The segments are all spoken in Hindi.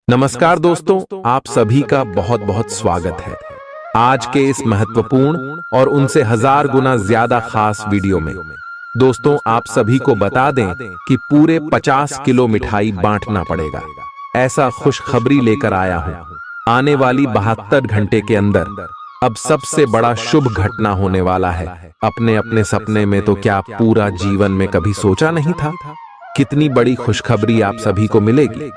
नमस्कार दोस्तों, आप सभी का बहुत बहुत स्वागत है आज के इस महत्वपूर्ण और उनसे 1000 गुना ज्यादा खास वीडियो में। दोस्तों, आप सभी को बता दें कि पूरे 50 किलो मिठाई बांटना पड़ेगा। ऐसा खुशखबरी लेकर आया हूं। आने वाली 72 घंटे के अंदर अब सबसे बड़ा शुभ घटना होने वाला है। अपने अपने सपने में तो क्या पूरा जीवन में कभी सोचा नहीं था कितनी बड़ी खुशखबरी आप सभी को मिलेगी।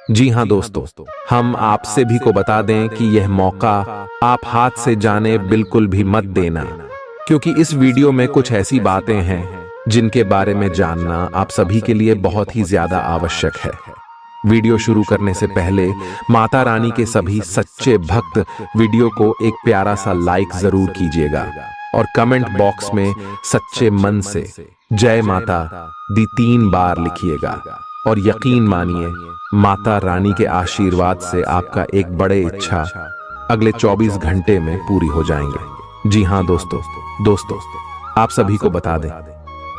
जी हां दोस्तों, हम आपसे भी को बता दें कि यह मौका आप हाथ से जाने बिल्कुल भी मत देना, क्योंकि इस वीडियो में कुछ ऐसी बातें हैं जिनके बारे में जानना आप सभी के लिए बहुत ही ज्यादा आवश्यक है। वीडियो शुरू करने से पहले माता रानी के सभी सच्चे भक्त वीडियो को एक प्यारा सा लाइक जरूर कीजिएगा और कमेंट बॉक्स में सच्चे मन से जय माता दी 3 बार लिखिएगा। और यकीन मानिए, माता रानी के आशीर्वाद से आपका एक बड़े इच्छा अगले 24 घंटे में पूरी हो जाएंगे। जी हां दोस्तों, आप सभी को बता दें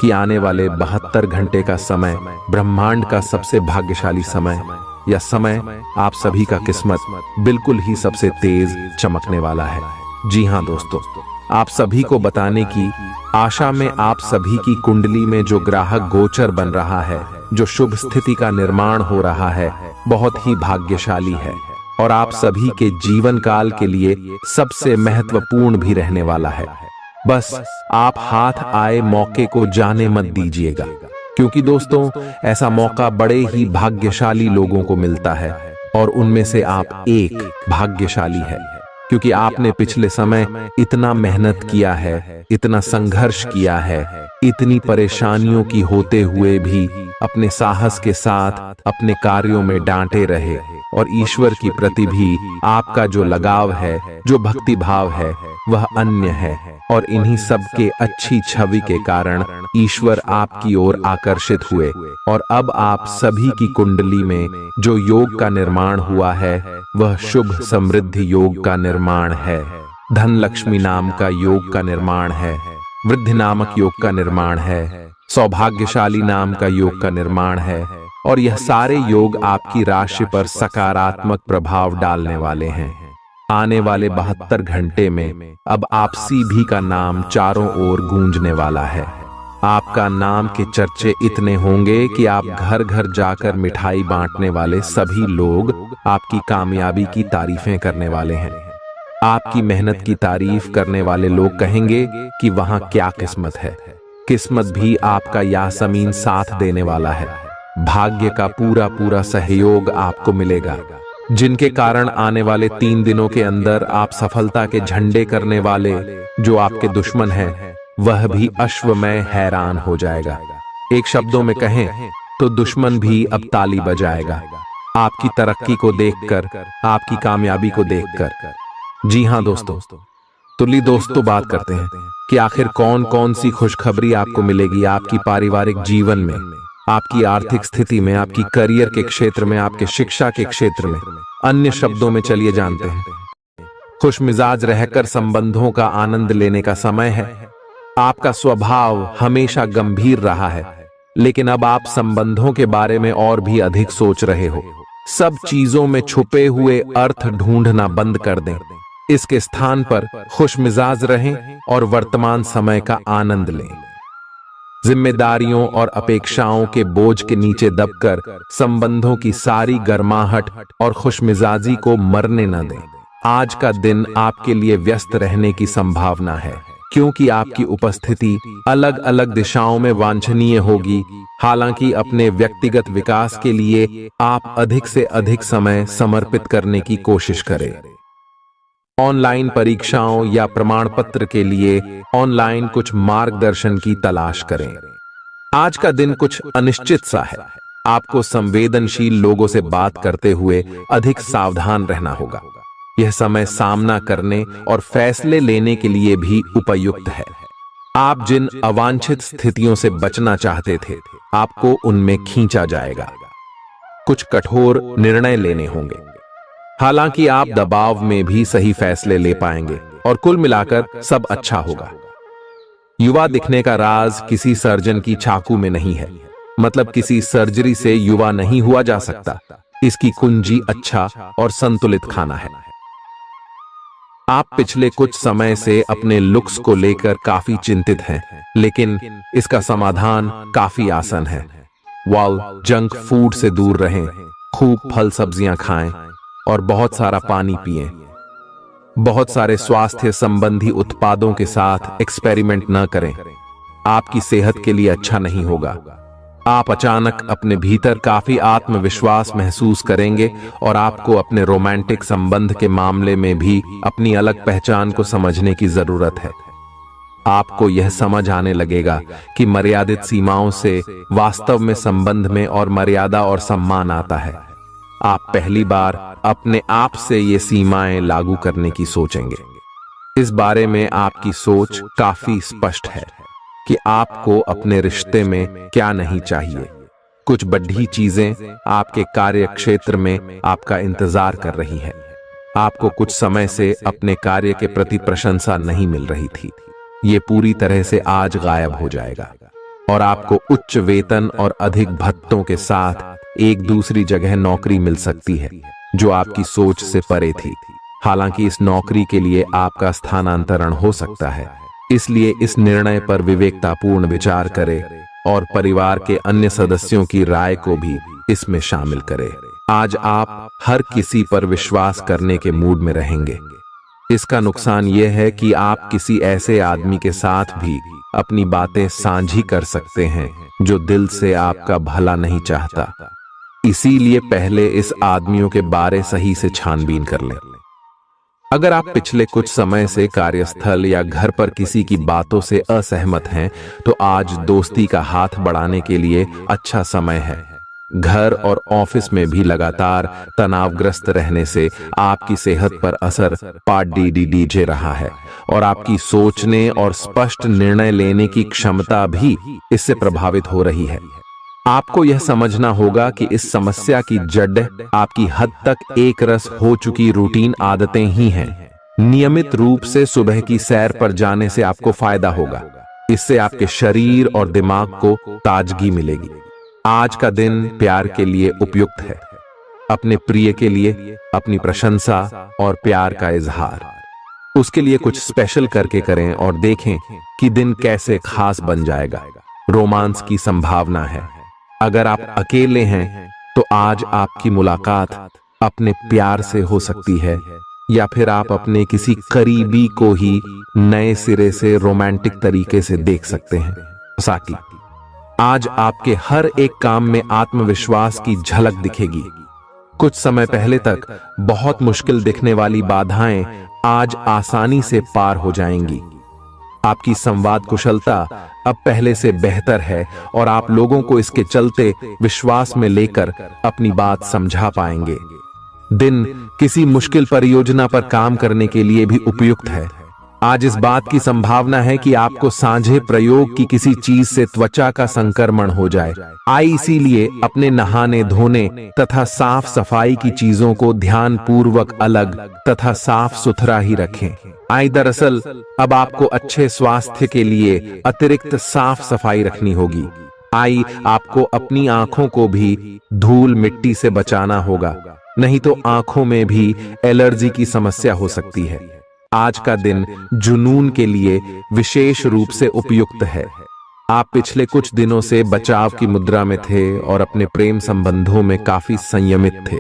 कि आने वाले 72 घंटे का समय ब्रह्मांड का सबसे भाग्यशाली समय या समय आप सभी का किस्मत बिल्कुल ही सबसे तेज चमकने वाला है। जी हां दोस्तों, आप सभी को बताने की आशा में आप सभी की कुंडली में जो ग्राहक गोचर बन रहा है, जो शुभ स्थिति का निर्माण हो रहा है, बहुत ही भाग्यशाली है और आप सभी के जीवन काल के लिए सबसे महत्वपूर्ण भी रहने वाला है। बस आप हाथ आए मौके को जाने मत दीजिएगा, क्योंकि दोस्तों ऐसा मौका बड़े ही भाग्यशाली लोगों को मिलता है और उनमें से आप एक भाग्यशाली है, क्योंकि आपने पिछले समय इतना मेहनत किया है, इतना संघर्ष किया है, इतनी परेशानियों की होते हुए भी अपने साहस के साथ अपने कार्यों में डांटे रहे और ईश्वर की प्रति भी आपका जो लगाव है, जो भक्ति भाव है, वह अन्य है और इन्हीं सब के अच्छी छवि के कारण ईश्वर आपकी ओर आकर्षित हुए और अब आप सभी की कुंडली में जो योग का निर्माण हुआ है, वह शुभ समृद्धि योग का निर्माण है, धन लक्ष्मी नाम का योग का निर्माण है, वृद्धि नामक योग का निर्माण है, सौभाग्यशाली नाम का योग का निर्माण है और यह सारे योग आपकी राशि पर सकारात्मक प्रभाव डालने वाले हैं। आने वाले 72 घंटे में अब आपसी भी का नाम चारों ओर गूंजने वाला है। आपका नाम के चर्चे इतने होंगे कि आप घर घर जाकर मिठाई बांटने वाले सभी लोग आपकी कामयाबी की तारीफें करने वाले हैं। आपकी मेहनत की तारीफ करने वाले लोग कहेंगे कि वहां क्या किस्मत है। किस्मत भी आपका यासमीन साथ देने वाला है। भाग्य का पूरा पूरा सहयोग आपको मिलेगा, जिनके कारण आने वाले 3 दिनों के अंदर आप सफलता के झंडे करने वाले जो आपके दुश्मन हैं, वह भी अश्वमय हैरान हो जाएगा। एक शब्दों में कहें तो दुश्मन भी अब ताली बजाएगा, आपकी तरक्की को देखकर, आपकी कामयाबी को देखकर। जी हां दोस्तों, दोस्तों बात करते हैं कि आखिर कौन कौन सी खुशखबरी आपको मिलेगी आपकी पारिवारिक जीवन में, आपकी आर्थिक स्थिति में, आपकी करियर के क्षेत्र में, आपके शिक्षा के क्षेत्र में। अन्य शब्दों में चलिए जानते हैं। खुश मिजाज रहकर संबंधों का आनंद लेने का समय है। आपका स्वभाव हमेशा गंभीर रहा है, लेकिन अब आप संबंधों के बारे में और भी अधिक सोच रहे हो। सब चीजों में छुपे हुए अर्थ ढूंढना बंद कर दें। इसके स्थान पर खुश मिजाज रहें और वर्तमान समय का आनंद लें। जिम्मेदारियों और अपेक्षाओं के बोझ के नीचे दबकर संबंधों की सारी गर्माहट और खुशमिजाजी को मरने न दें। आज का दिन आपके लिए व्यस्त रहने की संभावना है, क्योंकि आपकी उपस्थिति अलग अलग दिशाओं में वांछनीय होगी। हालांकि अपने व्यक्तिगत विकास के लिए आप अधिक से अधिक समय समर्पित करने की कोशिश करें। ऑनलाइन परीक्षाओं या प्रमाण पत्र के लिए ऑनलाइन कुछ मार्गदर्शन की तलाश करें। आज का दिन कुछ अनिश्चित सा है। आपको संवेदनशील लोगों से बात करते हुए अधिक सावधान रहना होगा। यह समय सामना करने और फैसले लेने के लिए भी उपयुक्त है। आप जिन अवांछित स्थितियों से बचना चाहते थे, आपको उनमें खींचा जाएगा। कुछ कठोर निर्णय लेने होंगे। हालांकि आप दबाव में भी सही फैसले ले पाएंगे और कुल मिलाकर सब अच्छा होगा। युवा दिखने का राज किसी सर्जन की चाकू में नहीं है। मतलब किसी सर्जरी से युवा नहीं हुआ जा सकता। इसकी कुंजी अच्छा और संतुलित खाना है। आप पिछले कुछ समय से अपने लुक्स को लेकर काफी चिंतित हैं, लेकिन इसका समाधान काफी आसान है। जंक फूड से दूर रहें, खूब फल सब्जियां खाएं और बहुत सारा पानी पिएं। बहुत सारे स्वास्थ्य संबंधी उत्पादों के साथ एक्सपेरिमेंट न करें, आपकी सेहत के लिए अच्छा नहीं होगा। आप अचानक अपने भीतर काफी आत्मविश्वास महसूस करेंगे और आपको अपने रोमांटिक संबंध के मामले में भी अपनी अलग पहचान को समझने की जरूरत है। आपको यह समझ आने लगेगा कि मर्यादित सीमाओं से वास्तव में संबंध में और मर्यादा और सम्मान आता है। आप पहली बार अपने आप से ये सीमाएं लागू करने की सोचेंगे। इस बारे में आपकी सोच काफी स्पष्ट है कि आपको अपने रिश्ते में क्या नहीं चाहिए। कुछ बड़ी चीजें आपके कार्य क्षेत्र में आपका इंतजार कर रही हैं। आपको कुछ समय से अपने कार्य के प्रति प्रशंसा नहीं मिल रही थी, ये पूरी तरह से आज गायब हो जाएगा और आपको उच्च वेतन और अधिक भत्तों के साथ एक दूसरी जगह नौकरी मिल सकती है जो आपकी सोच से परे थी। हालांकि इस नौकरी के लिए आपका स्थानांतरण हो सकता है, इसलिए इस निर्णय पर विवेकतापूर्ण विचार करें और परिवार के अन्य सदस्यों की राय को भी इसमें शामिल करें। आज आप हर किसी पर विश्वास करने के मूड में रहेंगे। इसका नुकसान यह है कि आप किसी ऐसे आदमी के साथ भी अपनी बातें साझी कर सकते हैं जो दिल से आपका भला नहीं चाहता। इसीलिए पहले इस आदमियों के बारे सही से छानबीन कर लें। अगर आप पिछले कुछ समय से कार्यस्थल या घर पर किसी की बातों से असहमत हैं, तो आज दोस्ती का हाथ बढ़ाने के लिए अच्छा समय है। घर और ऑफिस में भी लगातार तनावग्रस्त रहने से आपकी सेहत पर असर पड़ रहा है और आपकी सोचने और स्पष्ट निर्णय लेने की क्षमता भी इससे प्रभावित हो रही है। आपको यह समझना होगा कि इस समस्या की जड़ आपकी हद तक एक रस हो चुकी रूटीन आदतें ही हैं। नियमित रूप से सुबह की सैर पर जाने से आपको फायदा होगा। इससे आपके शरीर और दिमाग को ताजगी मिलेगी। आज का दिन प्यार के लिए उपयुक्त है। अपने प्रिय के लिए अपनी प्रशंसा और प्यार का इजहार उसके लिए कुछ स्पेशल करके करें और देखें कि दिन कैसे खास बन जाएगा। रोमांस की संभावना है। अगर आप अकेले हैं तो आज आपकी मुलाकात अपने प्यार से हो सकती है, या फिर आप अपने किसी करीबी को ही नए सिरे से रोमांटिक तरीके से देख सकते हैं। साकी, आज आपके हर एक काम में आत्मविश्वास की झलक दिखेगी। कुछ समय पहले तक बहुत मुश्किल दिखने वाली बाधाएं आज आसानी से पार हो जाएंगी। आपकी संवाद कुशलता अब पहले से बेहतर है और आप लोगों को इसके चलते विश्वास में लेकर अपनी बात समझा पाएंगे। दिन किसी मुश्किल परियोजना पर काम करने के लिए भी उपयुक्त है। आज इस बात की संभावना है कि आपको साझे प्रयोग की किसी चीज से त्वचा का संक्रमण हो जाए। इसीलिए अपने नहाने धोने तथा साफ सफाई की चीजों को ध्यान पूर्वक अलग तथा साफ सुथरा ही रखें। दरअसल अब आपको अच्छे स्वास्थ्य के लिए अतिरिक्त साफ सफाई रखनी होगी। आपको अपनी आंखों को भी धूल मिट्टी से बचाना होगा, नहीं तो आंखों में भी एलर्जी की समस्या हो सकती है। आज का दिन जुनून के लिए विशेष रूप से उपयुक्त है। आप पिछले कुछ दिनों से बचाव की मुद्रा में थे और अपने प्रेम संबंधों में काफी संयमित थे,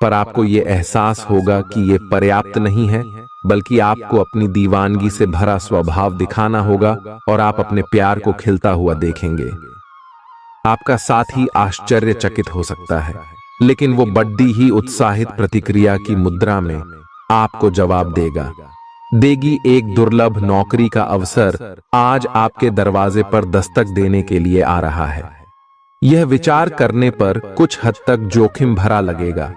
पर आपको ये एहसास होगा कि ये पर्याप्त नहीं है, बल्कि आपको अपनी दीवानगी से भरा स्वभाव दिखाना होगा और आप अपने प्यार को खिलता हुआ देखेंगे। आपका साथी आश्चर्यचकित हो सकता है, लेकिन वो बड़ी ही उत्साहित प्रतिक्रिया की मुद्रा में आपको जवाब देगी। एक दुर्लभ नौकरी का अवसर आज आपके दरवाजे पर दस्तक देने के लिए आ रहा है। यह विचार करने पर कुछ हद तक जोखिम भरा लगेगा,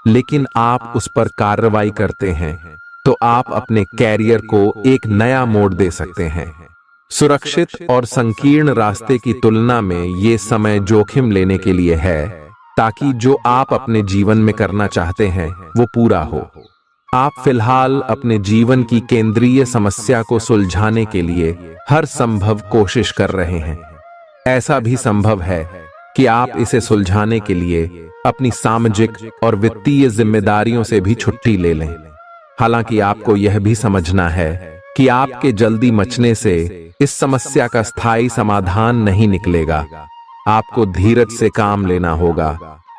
लेकिन आप उस पर कार्रवाई करते हैं तो आप अपने कैरियर को एक नया मोड़ दे सकते हैं। सुरक्षित और संकीर्ण रास्ते की तुलना में ये समय जोखिम लेने के लिए है, ताकि जो आप अपने जीवन में करना चाहते हैं वो पूरा हो। आप फिलहाल अपने जीवन की केंद्रीय समस्या को सुलझाने के लिए हर संभव कोशिश कर रहे हैं। ऐसा भी संभव है कि आप इसे सुलझाने के लिए अपनी सामाजिक और वित्तीय जिम्मेदारियों से भी छुट्टी ले लें। हालांकि आपको यह भी समझना है कि आपके जल्दी मचने से इस समस्या का स्थायी समाधान नहीं निकलेगा। आपको धीरज से काम लेना होगा।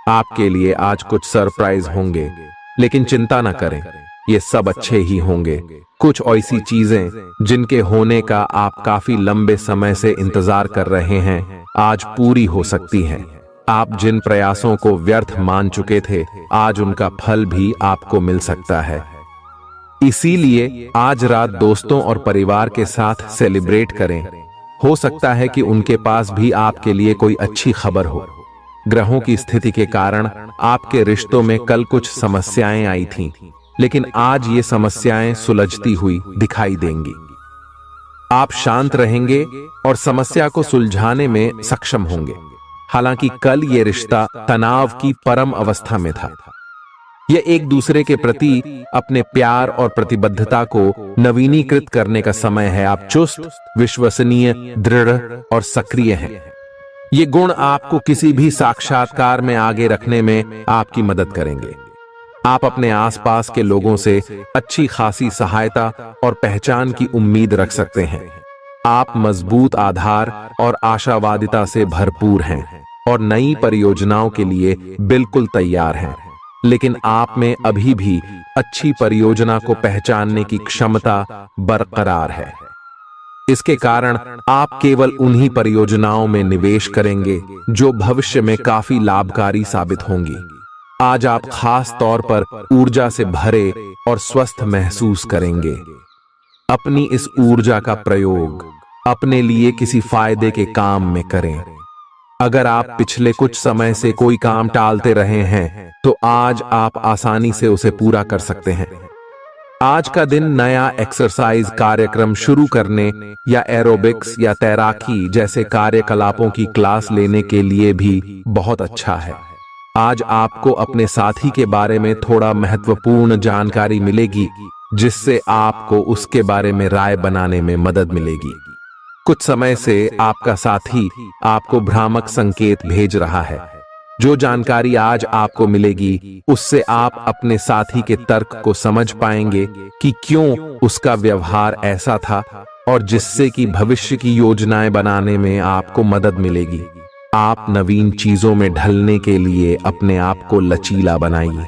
आपके लिए आज कुछ सरप्राइज होंगे, लेकिन चिंता न करें, ये सब अच्छे ही होंगे। कुछ ऐसी चीजें जिनके होने का आप काफी लंबे समय से इंतजार कर रहे हैं, आज पूरी हो सकती हैं। आप जिन प्रयासों को व्यर्थ मान चुके थे, आज उनका फल भी आपको मिल सकता है। इसीलिए आज रात दोस्तों और परिवार के साथ सेलिब्रेट करें। हो सकता है कि उनके पास भी आपके लिए कोई अच्छी खबर हो। ग्रहों की स्थिति के कारण आपके रिश्तों में कल कुछ समस्याएं आई थीं, लेकिन आज ये समस्याएं सुलझती हुई दिखाई देंगी। आप शांत रहेंगे और समस्या को सुलझाने में सक्षम होंगे। हालांकि कल ये रिश्ता तनाव की परम अवस्था में था। यह एक दूसरे के प्रति अपने प्यार और प्रतिबद्धता को नवीनीकृत करने का समय है। आप चुस्त, विश्वसनीय, दृढ़ और सक्रिय हैं। ये गुण आपको किसी भी साक्षात्कार में आगे रखने में आपकी मदद करेंगे। आप अपने आसपास के लोगों से अच्छी खासी सहायता और पहचान की उम्मीद रख सकते हैं। आप मजबूत आधार और आशावादिता से भरपूर हैं और नई परियोजनाओं के लिए बिल्कुल तैयार हैं। लेकिन आप में अभी भी अच्छी परियोजना को पहचानने की क्षमता बरकरार है। इसके कारण आप केवल उन्हीं परियोजनाओं में निवेश करेंगे जो भविष्य में काफी लाभकारी साबित होंगी। आज आप खास तौर पर ऊर्जा से भरे और स्वस्थ महसूस करेंगे। अपनी इस ऊर्जा का प्रयोग अपने लिए किसी फायदे के काम में करें। अगर आप पिछले कुछ समय से कोई काम टालते रहे हैं, तो आज आप आसानी से उसे पूरा कर सकते हैं। आज का दिन नया एक्सरसाइज कार्यक्रम शुरू करने या एरोबिक्स या तैराकी जैसे कार्यकलापों की क्लास लेने के लिए भी बहुत अच्छा है। आज आपको अपने साथी के बारे में थोड़ा महत्वपूर्ण जानकारी मिलेगी, जिससे आपको उसके बारे में राय बनाने में मदद मिलेगी। कुछ समय से आपका साथी आपको भ्रामक संकेत भेज रहा है। जो जानकारी आज आपको मिलेगी, उससे आप अपने साथी के तर्क को समझ पाएंगे कि क्यों उसका व्यवहार ऐसा था, और जिससे कि भविष्य की योजनाएं बनाने में आपको मदद मिलेगी। आप नवीन चीजों में ढलने के लिए अपने आप को लचीला बनाइए।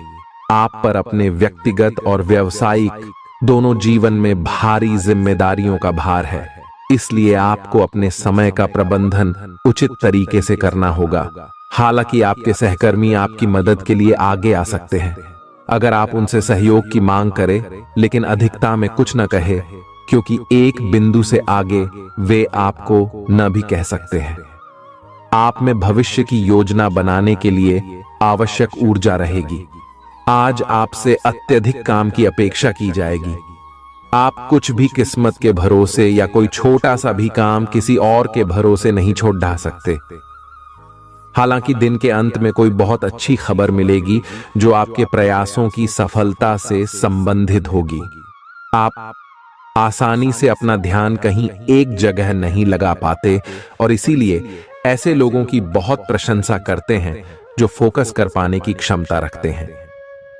आप पर अपने व्यक्तिगत और व्यावसायिक दोनों जीवन में भारी जिम्मेदारियों का भार है, इसलिए आपको अपने समय का प्रबंधन उचित तरीके से करना होगा। हालांकि आपके सहकर्मी आपकी मदद के लिए आगे आ सकते हैं अगर आप उनसे सहयोग की मांग करें, लेकिन अधिकता में कुछ न कहे, क्योंकि एक बिंदु से आगे वे आपको न भी कह सकते हैं। आप में भविष्य की योजना बनाने के लिए आवश्यक ऊर्जा रहेगी। आज आपसे अत्यधिक काम की अपेक्षा की जाएगी। आप कुछ भी किस्मत के भरोसे या कोई छोटा सा भी काम किसी और के भरोसे नहीं छोड़ ढा सकते। हालांकि दिन के अंत में कोई बहुत अच्छी खबर मिलेगी जो आपके प्रयासों की सफलता से संबंधित होगी। आप आसानी से अपना ध्यान कहीं एक जगह नहीं लगा पाते, और इसीलिए ऐसे लोगों की बहुत प्रशंसा करते हैं जो फोकस कर पाने की क्षमता रखते हैं।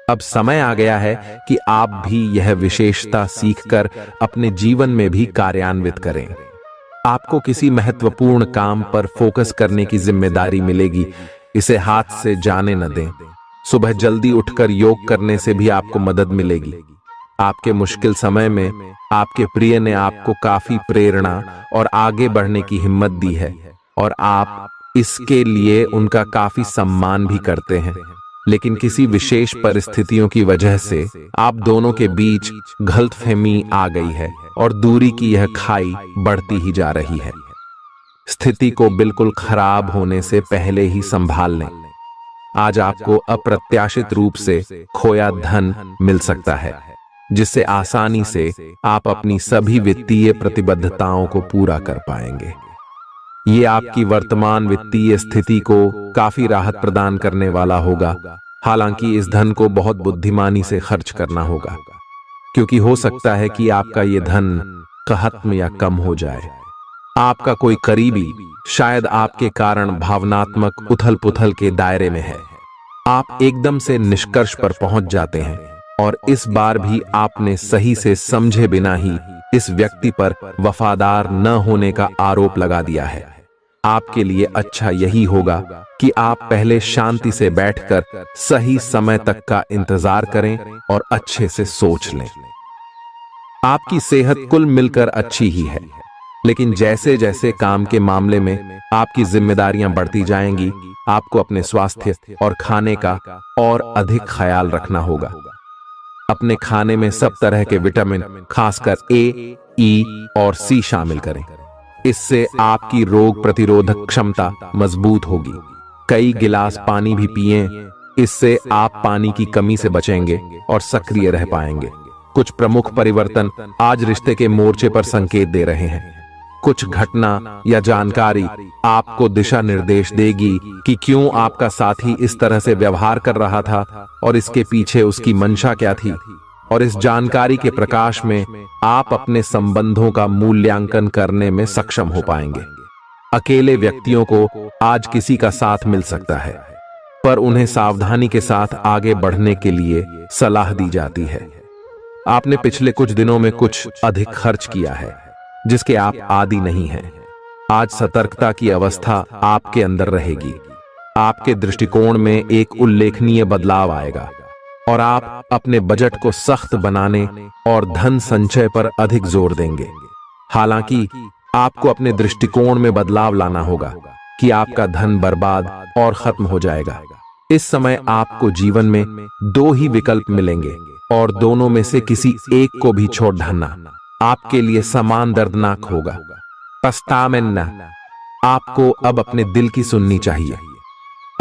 अब समय आ गया है कि आप भी यह विशेषता सीखकर अपने जीवन में भी कार्यान्वित करें। आपको किसी महत्वपूर्ण काम पर फोकस करने की जिम्मेदारी मिलेगी, इसे हाथ से जाने न दें। सुबह जल्दी उठकर योग करने से भी आपको मदद मिलेगी। आपके मुश्किल समय में आपके प्रिय ने आपको काफी प्रेरणा और आगे बढ़ने की हिम्मत दी है, और आप इसके लिए उनका काफी सम्मान भी करते हैं। लेकिन किसी विशेष परिस्थितियों की वजह से आप दोनों के बीच गलतफहमी आ गई है और दूरी की यह खाई बढ़ती ही जा रही है। स्थिति को बिल्कुल खराब होने से पहले ही संभाल लें। आज आपको अप्रत्याशित रूप से खोया धन मिल सकता है, जिससे आसानी से आप अपनी सभी वित्तीय प्रतिबद्धताओं को पूरा कर पाएंगे। ये आपकी वर्तमान वित्तीय स्थिति को काफी राहत प्रदान करने वाला होगा। हालांकि इस धन को बहुत बुद्धिमानी से खर्च करना होगा, क्योंकि हो सकता है कि आपका ये धन खत्म या कम हो जाए। आपका कोई करीबी शायद आपके कारण भावनात्मक उथल पुथल के दायरे में है। आप एकदम से निष्कर्ष पर पहुंच जाते हैं और इस बार भी आपने सही से समझे बिना ही इस व्यक्ति पर वफादार न होने का आरोप लगा दिया है। आपके लिए अच्छा यही होगा कि आप पहले शांति से बैठकर सही समय तक का इंतजार करें और अच्छे से सोच लें। आपकी सेहत कुल मिलकर अच्छी ही है, लेकिन जैसे जैसे काम के मामले में आपकी जिम्मेदारियां बढ़ती जाएंगी, आपको अपने स्वास्थ्य और खाने का और अधिक ख्याल रखना होगा। अपने खाने में सब तरह के विटामिन, खासकर ए, ई और सी शामिल करें। इससे आपकी रोग प्रतिरोधक क्षमता मजबूत होगी। कई गिलास पानी भी पिएं, इससे आप पानी की कमी से बचेंगे और सक्रिय रह पाएंगे। कुछ प्रमुख परिवर्तन आज रिश्ते के मोर्चे पर संकेत दे रहे हैं। कुछ घटना या जानकारी आपको दिशा निर्देश देगी कि क्यों आपका साथी इस तरह से व्यवहार कर रहा था और इसके पीछे उसकी मंशा क्या थी। और इस जानकारी के प्रकाश में आप अपने संबंधों का मूल्यांकन करने में सक्षम हो पाएंगे। अकेले व्यक्तियों को आज किसी का साथ मिल सकता है, पर उन्हें सावधानी के साथ आगे बढ़ने के लिए सलाह दी जाती है। आपने पिछले कुछ दिनों में कुछ अधिक खर्च किया है, जिसके आप आदी नहीं हैं। आज सतर्कता की अवस्था आपके अंदर रहेगी। आपके दृष्टिकोण में एक उल्लेखनीय बदलाव आएगा और आप अपने बजट को सख्त बनाने और धन संचय पर अधिक जोर देंगे। हालांकि आपको अपने दृष्टिकोण में बदलाव लाना होगा कि आपका धन बर्बाद और खत्म हो जाएगा। इस समय आपको जीवन में दो ही विकल्प मिलेंगे और दोनों में से किसी एक को भी छोड़ डालना आपके लिए समान दर्दनाक होगा। पछतावें। आपको अब अपने दिल की सुननी चाहिए।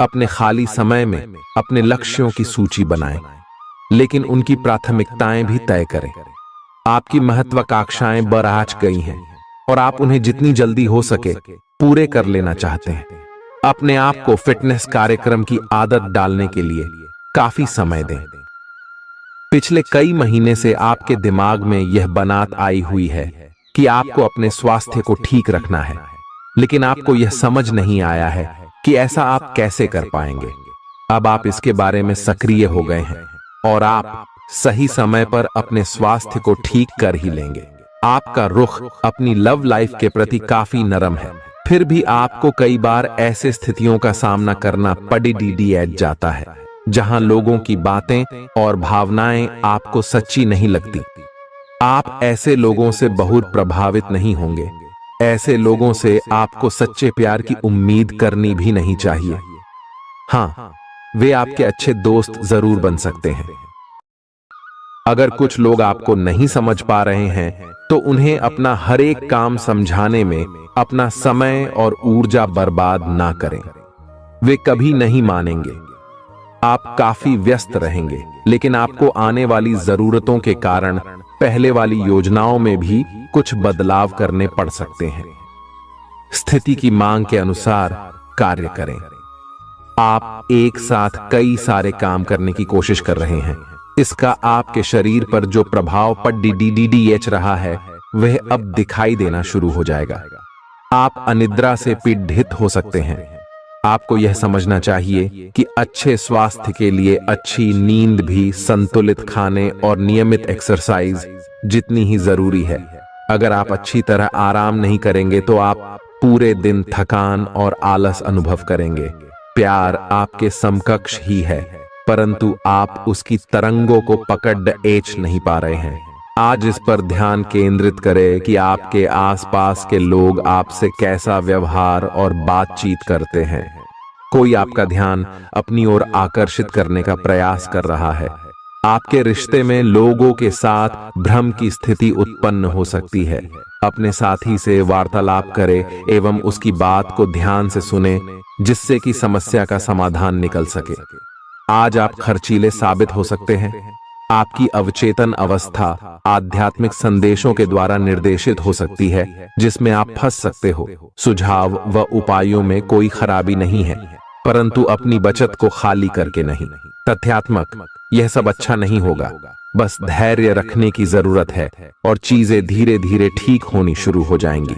अपने खाली समय में अपने लक्ष्यों की सूची बनाएं, लेकिन उनकी प्राथमिकताएं भी तय करें। आपकी महत्वाकांक्षाएं बराज गई हैं और आप उन्हें जितनी जल्दी हो सके पूरे कर लेना चाहते हैं। अपने आप को फिटनेस कार्यक्रम की आदत डालने के लिए काफी समय दें। पिछले कई महीने से आपके दिमाग में यह बात आई हुई है कि आपको अपने स्वास्थ्य को ठीक रखना है, लेकिन आपको यह समझ नहीं आया है कि ऐसा आप कैसे कर पाएंगे। अब आप इसके बारे में सक्रिय हो गए हैं और आप सही समय पर अपने स्वास्थ्य को ठीक कर ही लेंगे। आपका रुख अपनी लव लाइफ के प्रति काफी नरम है, फिर भी आपको कई बार ऐसे स्थितियों का सामना करना पड़ जाता है जहां लोगों की बातें और भावनाएं आपको सच्ची नहीं लगती। आप ऐसे लोगों से बहुत प्रभावित नहीं होंगे। ऐसे लोगों से आपको सच्चे प्यार की उम्मीद करनी भी नहीं चाहिए। हाँ, वे आपके अच्छे दोस्त जरूर बन सकते हैं। अगर कुछ लोग आपको नहीं समझ पा रहे हैं तो उन्हें अपना हर एक काम समझाने में अपना समय और ऊर्जा बर्बाद ना करें। वे कभी नहीं मानेंगे। आप काफी व्यस्त रहेंगे, लेकिन आपको आने वाली जरूरतों के कारण पहले वाली योजनाओं में भी कुछ बदलाव करने पड़ सकते हैं। स्थिति की मांग के अनुसार कार्य करें। आप एक साथ कई सारे काम करने की कोशिश कर रहे हैं। इसका आपके शरीर पर जो प्रभाव पड़ रहा है वह अब दिखाई देना शुरू हो जाएगा। आप अनिद्रा से पीड़ित हो सकते हैं। आपको यह समझना चाहिए कि अच्छे स्वास्थ्य के लिए अच्छी नींद भी संतुलित खाने और नियमित एक्सरसाइज जितनी ही जरूरी है। अगर आप अच्छी तरह आराम नहीं करेंगे तो आप पूरे दिन थकान और आलस अनुभव करेंगे। प्यार आपके समकक्ष ही है, परंतु आप उसकी तरंगों को पकड़ नहीं पा रहे हैं। आज इस पर ध्यान केंद्रित करें कि आपके आसपास के लोग आपसे कैसा व्यवहार और बातचीत करते हैं। कोई आपका ध्यान अपनी ओर आकर्षित करने का प्रयास कर रहा है। आपके रिश्ते में लोगों के साथ भ्रम की स्थिति उत्पन्न हो सकती है। अपने साथी से वार्तालाप करें एवं उसकी बात को ध्यान से सुने, जिससे कि समस्या का समाधान निकल सके। आज आप खर्चीले साबित हो सकते हैं। आपकी अवचेतन अवस्था आध्यात्मिक संदेशों के द्वारा निर्देशित हो सकती है, जिसमें आप फंस सकते हो। सुझाव व उपायों में कोई खराबी नहीं है, परंतु अपनी बचत को खाली करके नहीं। तथ्यात्मक, यह सब अच्छा नहीं होगा। बस धैर्य रखने की जरूरत है और चीजें धीरे धीरे ठीक होनी शुरू हो जाएंगी।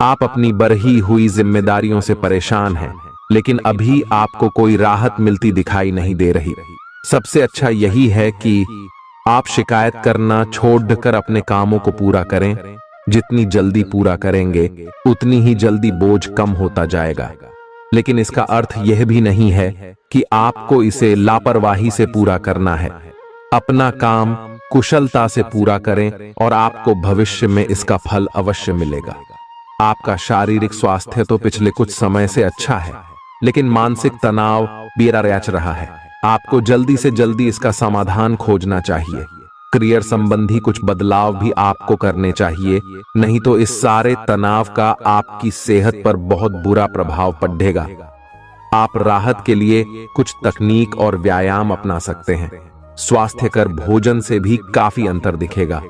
आप अपनी बढ़ी हुई जिम्मेदारियों से परेशान हैं, लेकिन अभी आपको कोई राहत मिलती दिखाई नहीं दे रही। सबसे अच्छा यही है कि आप शिकायत करना छोड़कर अपने कामों को पूरा करें। जितनी जल्दी पूरा करेंगे उतनी ही जल्दी बोझ कम होता जाएगा। लेकिन इसका अर्थ यह भी नहीं है कि आपको इसे लापरवाही से पूरा करना है। अपना काम कुशलता से पूरा करें और आपको भविष्य में इसका फल अवश्य मिलेगा। आपका शारीरिक स्वास्थ्य तो पिछले कुछ समय से अच्छा है, लेकिन मानसिक तनाव बेरा रच रहा है। आपको जल्दी से जल्दी इसका समाधान खोजना चाहिए। करियर संबंधी कुछ बदलाव भी आपको करने चाहिए, नहीं तो इस सारे तनाव का आपकी सेहत पर बहुत बुरा प्रभाव पड़ेगा। आप राहत के लिए कुछ तकनीक और व्यायाम अपना सकते हैं। स्वास्थ्यकर भोजन से भी काफी अंतर दिखेगा।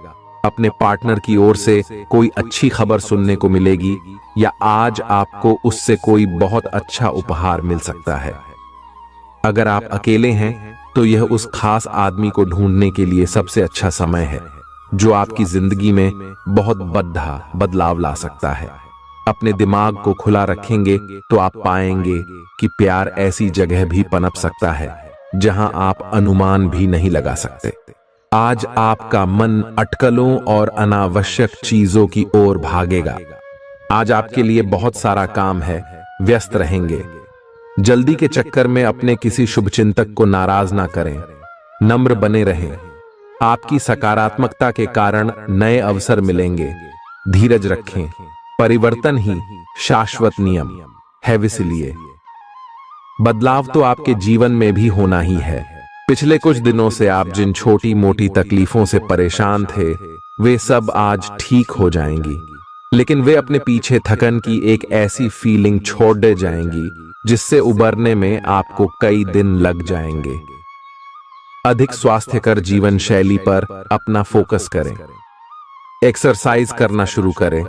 अपने पार्टनर की ओर से कोई अच्छी खबर सुनने को मिलेगी या आज आपको उससे कोई बहुत अच्छा उपहार मिल सकता है। अगर आप अकेले हैं तो यह उस खास आदमी को ढूंढने के लिए सबसे अच्छा समय है जो आपकी जिंदगी में बहुत बड़ा बदलाव ला सकता है। अपने दिमाग को खुला रखेंगे तो आप पाएंगे कि प्यार ऐसी जगह भी पनप सकता है जहां आप अनुमान भी नहीं लगा सकते। आज आपका मन अटकलों और अनावश्यक चीजों की ओर भागेगा। आज आपके लिए बहुत सारा काम है, व्यस्त रहेंगे। जल्दी के चक्कर में अपने किसी शुभचिंतक को नाराज ना करें, नम्र बने रहें। आपकी सकारात्मकता के कारण नए अवसर मिलेंगे। धीरज रखें, परिवर्तन ही शाश्वत नियम है, इसलिए बदलाव तो आपके जीवन में भी होना ही है। पिछले कुछ दिनों से आप जिन छोटी मोटी तकलीफों से परेशान थे वे सब आज ठीक हो जाएंगी, लेकिन वे अपने पीछे थकन की एक ऐसी फीलिंग छोड़ दे जाएंगी जिससे उबरने में आपको कई दिन लग जाएंगे। अधिक स्वास्थ्यकर जीवन शैली पर अपना फोकस करें, एक्सरसाइज करना शुरू करें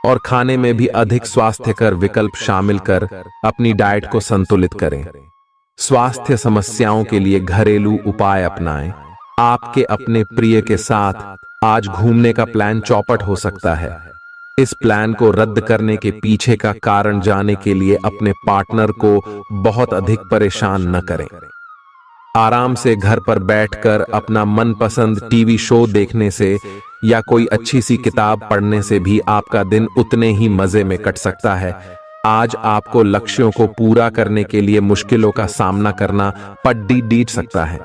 और खाने में भी अधिक स्वास्थ्यकर विकल्प शामिल कर अपनी डाइट को संतुलित करें। स्वास्थ्य समस्याओं के लिए घरेलू उपाय अपनाएं। आपके अपने प्रिय के साथ आज घूमने का प्लान चौपट हो सकता है। इस प्लान को रद्द करने के पीछे का कारण जानने के लिए अपने पार्टनर को बहुत अधिक परेशान न करें। आराम से घर पर बैठकर अपना मनपसंद टीवी शो देखने से या कोई अच्छी सी किताब पढ़ने से भी आपका दिन उतने ही मजे में कट सकता है। आज आपको लक्ष्यों को पूरा करने के लिए मुश्किलों का सामना करना पड़ सकता है।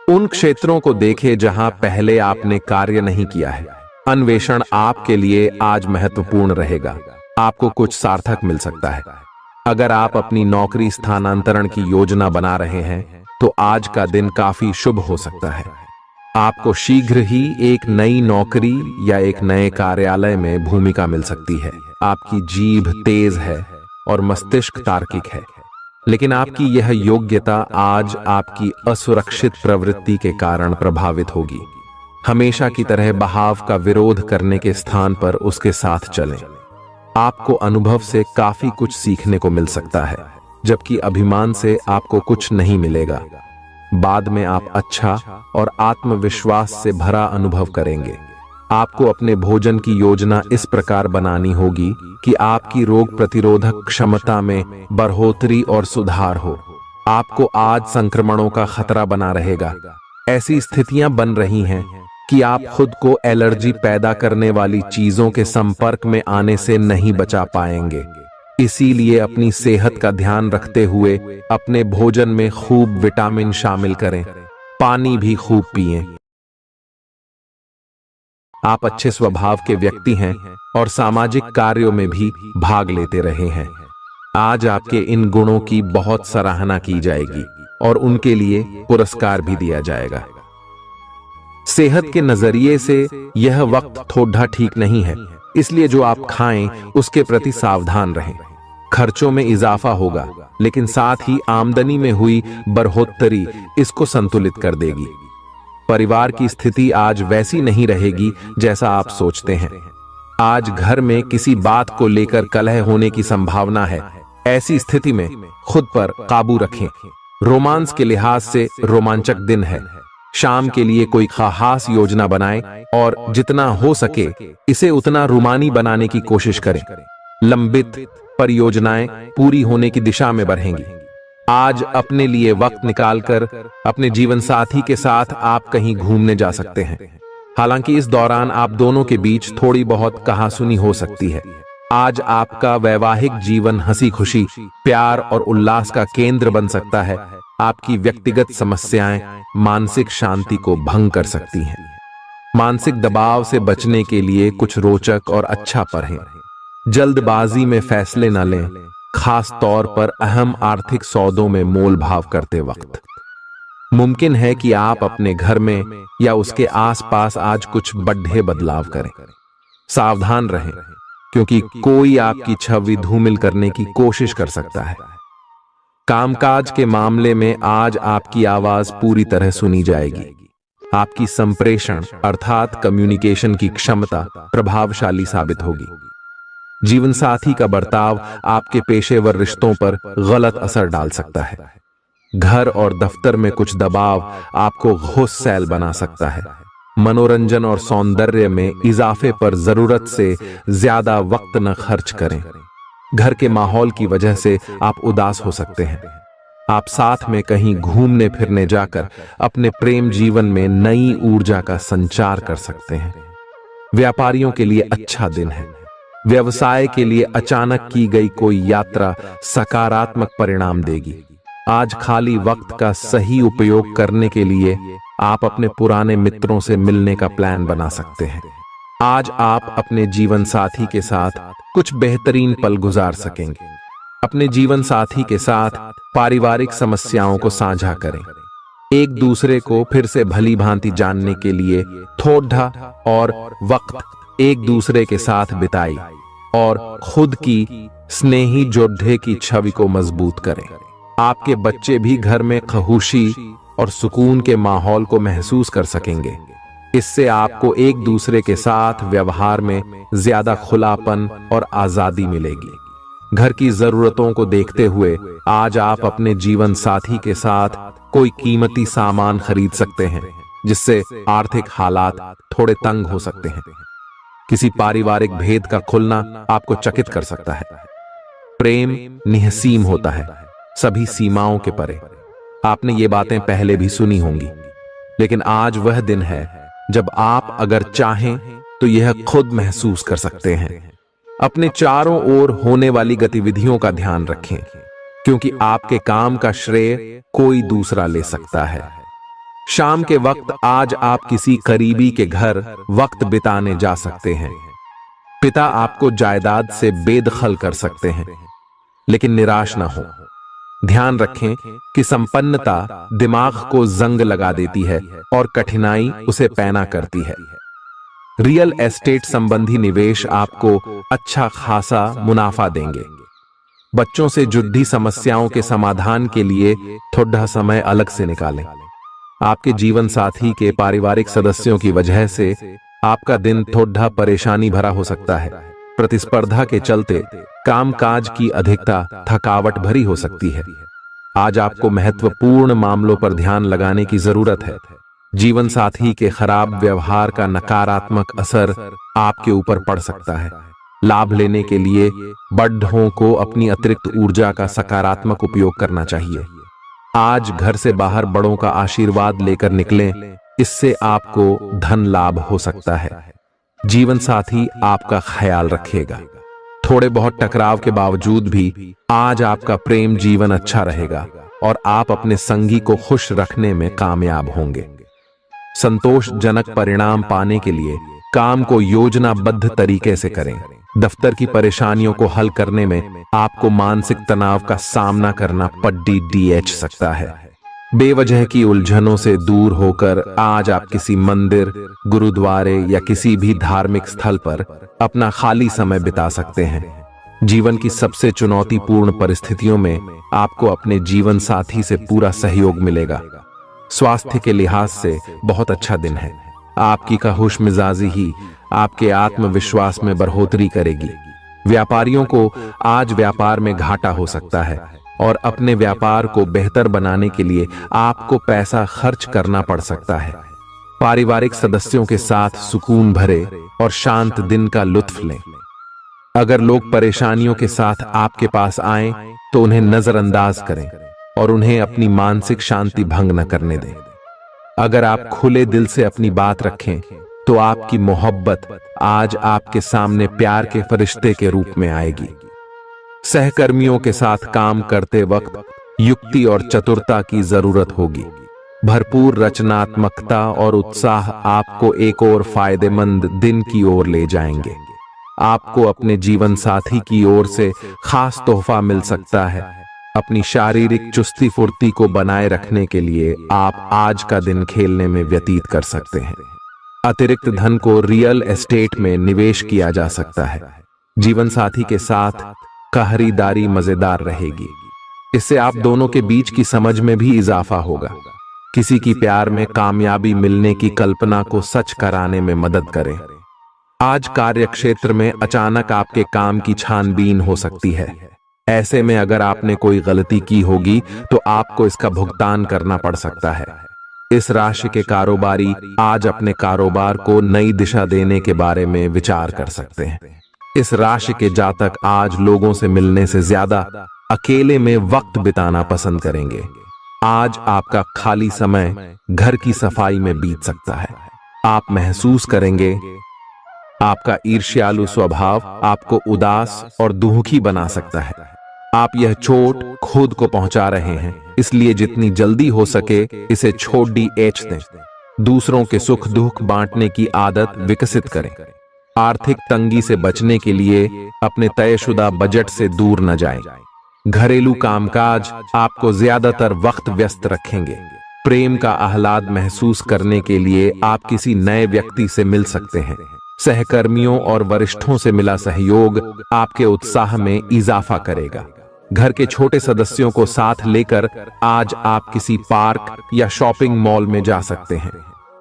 उन क्षेत्रों को देखें जहां पहले आपने कार्य नहीं किया है। अन्वेषण आपके लिए आज महत्वपूर्ण रहेगा। आपको कुछ सार्थक मिल सकता है। अगर आप अपनी नौकरी स्थानांतरण की योजना बना रहे हैं तो आज का दिन काफी शुभ हो सकता है। आपको शीघ्र ही एक नई नौकरी या एक नए कार्यालय में भूमिका मिल सकती है। आपकी जीभ तेज है और मस्तिष्क तार्किक है, लेकिन आपकी यह योग्यता आज आपकी असुरक्षित प्रवृत्ति के कारण प्रभावित होगी। हमेशा की तरह बहाव का विरोध करने के स्थान पर उसके साथ चलें। आपको अनुभव से काफी कुछ सीखने को मिल सकता है, जबकि अभिमान से आपको कुछ नहीं मिलेगा। बाद में आप अच्छा और आत्मविश्वास से भरा अनुभव करेंगे। आपको अपने भोजन की योजना इस प्रकार बनानी होगी कि आपकी रोग प्रतिरोधक क्षमता में बढ़ोतरी और सुधार हो। आपको आज संक्रमणों का खतरा बना रहेगा। ऐसी स्थितियां बन रही हैं कि आप खुद को एलर्जी पैदा करने वाली चीजों के संपर्क में आने से नहीं बचा पाएंगे। इसीलिए अपनी सेहत का ध्यान रखते हुए अपने भोजन में खूब विटामिन शामिल करें। पानी भी खूब पिएं। आप अच्छे स्वभाव के व्यक्ति हैं और सामाजिक कार्यों में भी भाग लेते रहे हैं। आज आपके इन गुणों की बहुत सराहना की जाएगी और उनके लिए पुरस्कार भी दिया जाएगा। सेहत के नजरिए से यह वक्त थोड़ा ठीक नहीं है, इसलिए जो आप खाएं उसके प्रति सावधान रहें। खर्चों में इजाफा होगा, लेकिन साथ ही आमदनी में हुई बढ़ोतरी इसको संतुलित कर देगी। परिवार की स्थिति आज वैसी नहीं रहेगी जैसा आप सोचते हैं। आज घर में किसी बात को लेकर कलह होने की संभावना है। ऐसी स्थिति में खुद पर काबू रखें। रोमांस के लिहाज से रोमांचक दिन है। शाम के लिए कोई खास योजना बनाएं और जितना हो सके इसे उतना रोमानी बनाने की कोशिश करें। लंबित परियोजनाएं पूरी होने की दिशा में बढ़ेंगी। आज अपने लिए वक्त निकालकर अपने जीवन साथी के साथ आप कहीं घूमने जा सकते हैं। हालांकि इस दौरान आप दोनों के बीच थोड़ी बहुत कहासुनी हो सकती है। आज आपका वैवाहिक जीवन हंसी खुशी, प्यार और उल्लास का केंद्र बन सकता है। आपकी व्यक्तिगत समस्याएं मानसिक शांति को भंग कर सकती हैं। मानसिक दबाव से बचने के लिए कुछ रोचक और अच्छा पढ़ें। जल्दबाजी में फैसले न लें, खास तौर पर अहम आर्थिक सौदों में मोल भाव करते वक्त। मुमकिन है कि आप अपने घर में या उसके आसपास आज कुछ बड़े बदलाव करें। सावधान रहें, क्योंकि कोई आपकी छवि धूमिल करने की कोशिश कर सकता है। कामकाज के मामले में आज आपकी आवाज पूरी तरह सुनी जाएगी। आपकी संप्रेषण अर्थात कम्युनिकेशन की क्षमता प्रभावशाली साबित होगी। जीवन साथी का बर्ताव आपके पेशेवर रिश्तों पर गलत असर डाल सकता है। घर और दफ्तर में कुछ दबाव आपको गुस्सैल बना सकता है। मनोरंजन और सौंदर्य में इजाफे पर जरूरत से ज्यादा वक्त न खर्च करें। घर के माहौल की वजह से आप उदास हो सकते हैं। आप साथ में कहीं घूमने फिरने जाकर अपने प्रेम जीवन में नई ऊर्जा का संचार कर सकते हैं। व्यापारियों के लिए अच्छा दिन है। व्यवसाय के लिए अचानक की गई कोई यात्रा सकारात्मक परिणाम देगी। आज खाली वक्त का सही उपयोग करने के लिए आप अपने पुराने मित्रों से मिलने का प्लान बना सकते हैं। आज आप अपने जीवन साथी के साथ कुछ बेहतरीन पल गुजार सकेंगे। अपने जीवन साथी के साथ पारिवारिक समस्याओं को साझा करें। एक दूसरे को फिर से भली भांति जानने के लिए थोड़ा और वक्त एक दूसरे के साथ बिताई और खुद की स्नेही जोड़े की छवि को मजबूत करें। आपके बच्चे भी घर में खुशी और सुकून के माहौल को महसूस कर सकेंगे। इससे आपको एक दूसरे के साथ व्यवहार में ज्यादा खुलापन और आजादी मिलेगी। घर की जरूरतों को देखते हुए आज आप अपने जीवन साथी के साथ कोई कीमती सामान खरीद सकते हैं, जिससे आर्थिक हालात थोड़े तंग हो सकते हैं। किसी पारिवारिक भेद का खुलना आपको चकित कर सकता है। प्रेम निहसीम होता है, सभी सीमाओं के परे। आपने ये बातें पहले भी सुनी होंगी, लेकिन आज वह दिन है जब आप अगर चाहें तो यह खुद महसूस कर सकते हैं। अपने चारों ओर होने वाली गतिविधियों का ध्यान रखें, क्योंकि आपके काम का श्रेय कोई दूसरा ले सकता है। शाम के वक्त आज आप किसी करीबी के घर वक्त बिताने जा सकते हैं। पिता आपको जायदाद से बेदखल कर सकते हैं, लेकिन निराश ना हो। ध्यान रखें कि संपन्नता दिमाग को जंग लगा देती है और कठिनाई उसे पैना करती है। रियल एस्टेट संबंधी निवेश आपको अच्छा खासा मुनाफा देंगे। बच्चों से जुड़ी समस्याओं के समाधान के लिए थोड़ा समय अलग से निकालें। आपके जीवन साथी के पारिवारिक सदस्यों की वजह से आपका दिन थोड़ा परेशानी भरा हो सकता है। प्रतिस्पर्धा के चलते कामकाज की अधिकता थकावट भरी हो सकती है। आज आपको महत्वपूर्ण मामलों पर ध्यान लगाने की जरूरत है। जीवन साथी के खराब व्यवहार का नकारात्मक असर आपके ऊपर पड़ सकता है। लाभ लेने के लिए बड़ों को अपनी अतिरिक्त ऊर्जा का सकारात्मक उपयोग करना चाहिए। आज घर से बाहर बड़ों का आशीर्वाद लेकर निकलें, इससे आपको धन लाभ हो सकता है। जीवन साथी आपका ख्याल रखेगा। थोड़े बहुत टकराव के बावजूद भी आज आपका प्रेम जीवन अच्छा रहेगा और आप अपने संगी को खुश रखने में कामयाब होंगे। संतोषजनक परिणाम पाने के लिए काम को योजनाबद्ध तरीके से करें। दफ्तर की परेशानियों को हल करने में आपको मानसिक तनाव का सामना करना पड़ सकता है। बेवजह की उलझनों से दूर होकर आज आप किसी मंदिर, गुरुद्वारे या किसी भी धार्मिक स्थल पर अपना खाली समय बिता सकते हैं। जीवन की सबसे चुनौतीपूर्ण परिस्थितियों में आपको अपने जीवन साथी से पूरा सहयोग मिलेगा। स्वास्थ्य के लिहाज से बहुत अच्छा दिन है। आपकी खुश मिजाजी ही आपके आत्मविश्वास में बढ़ोतरी करेगी। व्यापारियों को आज व्यापार में घाटा हो सकता है और अपने व्यापार को बेहतर बनाने के लिए आपको पैसा खर्च करना पड़ सकता है। पारिवारिक सदस्यों के साथ सुकून भरे और शांत दिन का लुत्फ लें। अगर लोग परेशानियों के साथ आपके पास आएं, तो उन्हें नजरअंदाज करें और उन्हें अपनी मानसिक शांति भंग न करने दें। अगर आप खुले दिल से अपनी बात रखें, तो आपकी मोहब्बत आज आपके सामने प्यार के फरिश्ते के रूप में आएगी। सहकर्मियों के साथ काम करते वक्त युक्ति और चतुरता की जरूरत होगी। भरपूर रचनात्मकता और उत्साह आपको एक और फायदेमंद दिन की ओर ले जाएंगे। आपको अपने जीवन साथी की ओर से खास तोहफा मिल सकता है। अपनी शारीरिक चुस्ती फुर्ती को बनाए रखने के लिए आप आज का दिन खेलने में व्यतीत कर सकते हैं। अतिरिक्त धन को रियल एस्टेट में निवेश किया जा सकता है। जीवन साथी के साथ खरीदारी मजेदार रहेगी। इससे आप दोनों के बीच की समझ में भी इजाफा होगा। किसी की प्यार में कामयाबी मिलने की कल्पना को सच कराने में मदद करें। आज कार्यक्षेत्र में अचानक आपके काम की छानबीन हो सकती है। ऐसे में अगर आपने कोई गलती की होगी तो आपको इसका भुगतान करना पड़ सकता है। इस राशि के कारोबारी आज अपने कारोबार को नई दिशा देने के बारे में विचार कर सकते हैं। इस राशि के जातक आज लोगों से मिलने से ज्यादा अकेले में वक्त बिताना पसंद करेंगे। आज आपका खाली समय घर की सफाई में बीत सकता है। आप महसूस करेंगे आपका ईर्ष्यालु स्वभाव आपको उदास और दुखी बना सकता है। आप यह चोट खुद को पहुंचा रहे हैं, इसलिए जितनी जल्दी हो सके इसे छोड़ दें। दूसरों के सुख दुख बांटने की आदत विकसित करें। आर्थिक तंगी से बचने के लिए अपने तयशुदा बजट से दूर न जाएं। घरेलू कामकाज आपको ज्यादातर वक्त व्यस्त रखेंगे। प्रेम का आह्लाद महसूस करने के लिए आप किसी नए व्यक्ति से मिल सकते हैं। सहकर्मियों और वरिष्ठों से मिला सहयोग आपके उत्साह में इजाफा करेगा। घर के छोटे सदस्यों को साथ लेकर आज आप किसी पार्क या शॉपिंग मॉल में जा सकते हैं।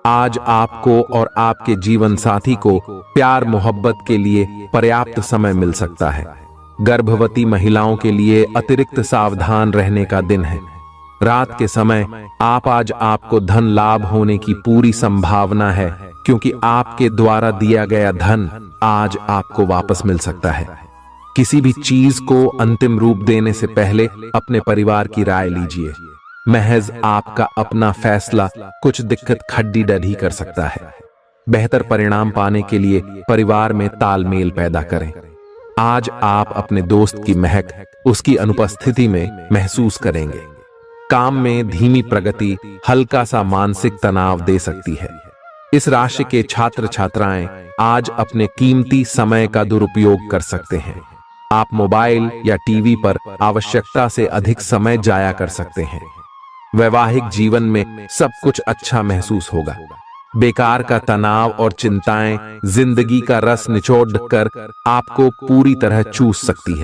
आज आपको और आपके जीवन साथी को प्यार मोहब्बत के लिए पर्याप्त समय मिल सकता है। गर्भवती महिलाओं के लिए अतिरिक्त सावधान रहने का दिन है। रात के समय आज आपको धन लाभ होने की पूरी संभावना है, क्योंकि आपके द्वारा दिया गया धन आज आपको वापस मिल सकता है। किसी भी चीज को अंतिम रूप देने से पहले अपने परिवार की राय लीजिए। महज आपका अपना फैसला कुछ दिक्कत खड्डी डढ़ी कर सकता है। बेहतर परिणाम पाने के लिए परिवार में तालमेल पैदा करें। आज आप अपने दोस्त की महक उसकी अनुपस्थिति में महसूस करेंगे। काम में धीमी प्रगति हल्का सा मानसिक तनाव दे सकती है। इस राशि के छात्र छात्राएं आज अपने कीमती समय का दुरुपयोग कर सकते हैं। आप मोबाइल या टीवी पर आवश्यकता से अधिक समय जाया कर सकते हैं। वैवाहिक जीवन में सब कुछ अच्छा महसूस होगा। बेकार का तनाव और चिंताएं जिंदगी का रस निचोड़ कर आपको पूरी तरह चूस सकती है।